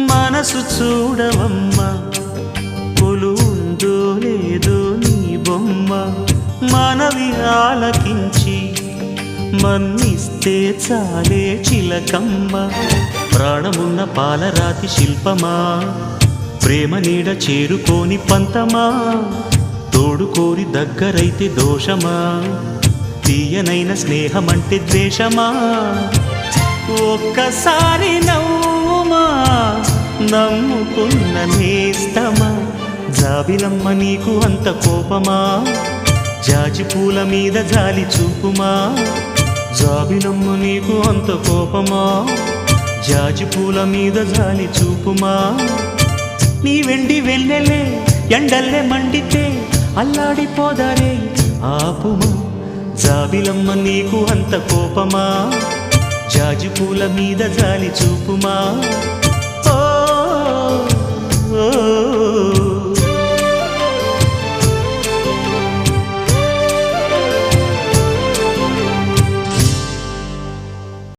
మనసు చూడవమ్మా కొలువుందో లేదో నీ బొమ్మ మనవి ఆలకించి మన్నిస్తే చాలే చిలకమ్మ ప్రాణమున్న పాలరాతి శిల్పమా ప్రేమ నీడ చేరుకోని పంతమా తోడుకోరి దగ్గరైతే దోషమా తీయనైన స్నేహమంటే ద్వేషమా ఒక్కసారి నవ్వుమా నమ్ముకున్న నేస్తమా జాబిలమ్మ నీకు అంత కోపమా జాజి పూల మీద జాలి చూపుమా జాబిలమ్మ నీకు అంత కోపమా జాజి పూల మీద జాలి చూపుమా నీ వెండి వెన్నెలే ఎండల్లే మండితే అల్లాడిపోదారే ఆపుమా జాబిలమ్మ నీకు అంత కోపమా జాజి పూల మీద జాలి చూపుమా